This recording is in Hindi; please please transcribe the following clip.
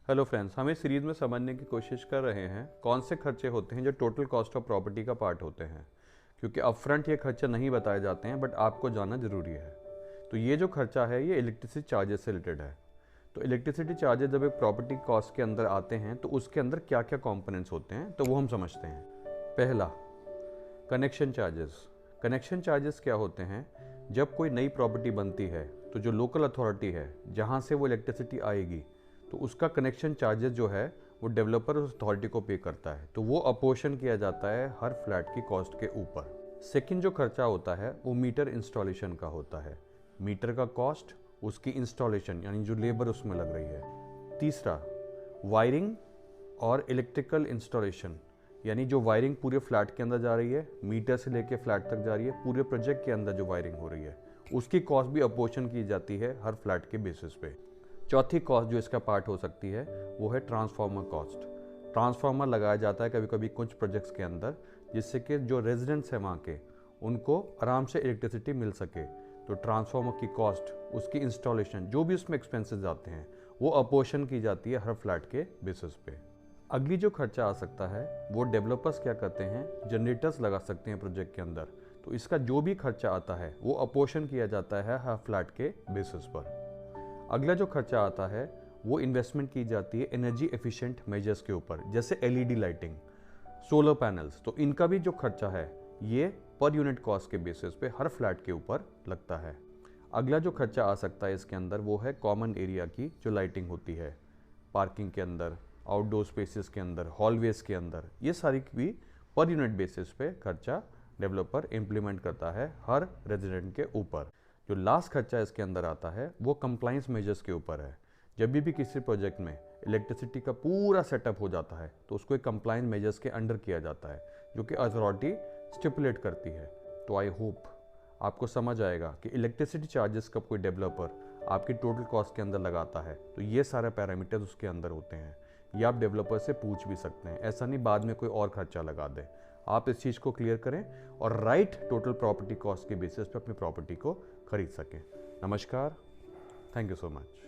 हेलो फ्रेंड्स, हम इस सीरीज़ में समझने की कोशिश कर रहे हैं कौन से खर्चे होते हैं जो टोटल कॉस्ट ऑफ प्रॉपर्टी का पार्ट होते हैं। क्योंकि अपफ्रंट ये खर्चे नहीं बताए जाते हैं, बट आपको जानना ज़रूरी है। तो ये जो खर्चा है ये इलेक्ट्रिसिटी चार्जेस से रिलेटेड है। तो इलेक्ट्रिसिटी चार्जेस जब एक प्रॉपर्टी कॉस्ट के अंदर आते हैं तो उसके अंदर क्या क्या कॉम्पोनेंट्स होते हैं तो वो हम समझते हैं। पहला, कनेक्शन चार्जेस। कनेक्शन चार्जेस क्या होते हैं? जब कोई नई प्रॉपर्टी बनती है तो जो लोकल अथॉरिटी है जहाँ से वो इलेक्ट्रिसिटी आएगी तो उसका कनेक्शन चार्जेस जो है वो डेवलपर उस अथॉरिटी को पे करता है, तो वो अपोर्शन किया जाता है हर फ्लैट की कॉस्ट के ऊपर। सेकंड जो खर्चा होता है वो मीटर इंस्टॉलेशन का होता है। मीटर का कॉस्ट, उसकी इंस्टॉलेशन यानी जो लेबर उसमें लग रही है। तीसरा, वायरिंग और इलेक्ट्रिकल इंस्टॉलेशन, यानी जो वायरिंग पूरे फ्लैट के अंदर जा रही है, मीटर से लेके फ्लैट तक जा रही है, पूरे प्रोजेक्ट के अंदर जो वायरिंग हो रही है उसकी कॉस्ट भी अपोर्शन की जाती है हर फ्लैट के बेसिस पे। चौथी कॉस्ट जो इसका पार्ट हो सकती है वो है ट्रांसफार्मर कॉस्ट। ट्रांसफार्मर लगाया जाता है कभी कभी कुछ प्रोजेक्ट्स के अंदर, जिससे कि जो रेजिडेंट्स हैं वहाँ के उनको आराम से इलेक्ट्रिसिटी मिल सके। तो ट्रांसफार्मर की कॉस्ट, उसकी इंस्टॉलेशन, जो भी उसमें एक्सपेंसेस आते हैं वो अपोर्शन की जाती है हर फ्लैट के बेसिस पे। अगली जो खर्चा आ सकता है वो डेवलपर्स क्या करते हैं, जनरेटर्स लगा सकते हैं प्रोजेक्ट के अंदर, तो इसका जो भी खर्चा आता है वो अपोर्शन किया जाता है हर फ्लैट के बेसिस पर। अगला जो खर्चा आता है वो इन्वेस्टमेंट की जाती है एनर्जी एफिशिएंट मेजर्स के ऊपर, जैसे एलईडी लाइटिंग, सोलर पैनल्स। तो इनका भी जो खर्चा है ये पर यूनिट कॉस्ट के बेसिस पे हर फ्लैट के ऊपर लगता है। अगला जो खर्चा आ सकता है इसके अंदर वो है कॉमन एरिया की जो लाइटिंग होती है, पार्किंग के अंदर, आउटडोर स्पेसेस के अंदर, हॉलवेज के अंदर, ये सारी भी पर यूनिट बेसिस पे खर्चा डेवलपर इम्प्लीमेंट करता है हर रेजिडेंट के ऊपर। जो लास्ट खर्चा इसके अंदर आता है वो कंप्लाइंस मेजर्स के ऊपर है। जब भी किसी प्रोजेक्ट में इलेक्ट्रिसिटी का पूरा सेटअप हो जाता है तो उसको एक कंप्लाइंस मेजर्स के अंडर किया जाता है जो कि अथॉरिटी स्टिपुलेट करती है। तो आई होप आपको समझ आएगा कि इलेक्ट्रिसिटी चार्जेस का कोई डेवलपर आपकी टोटल कॉस्ट के अंदर लगाता है तो ये सारे पैरामीटर्स उसके अंदर होते हैं। ये आप डेवलपर से पूछ भी सकते हैं, ऐसा नहीं बाद में कोई और खर्चा लगा दे। आप इस चीज़ को क्लियर करें और राइट टोटल प्रॉपर्टी कॉस्ट के बेसिस पे अपनी प्रॉपर्टी को खरीद सकें। नमस्कार, थैंक यू सो मच।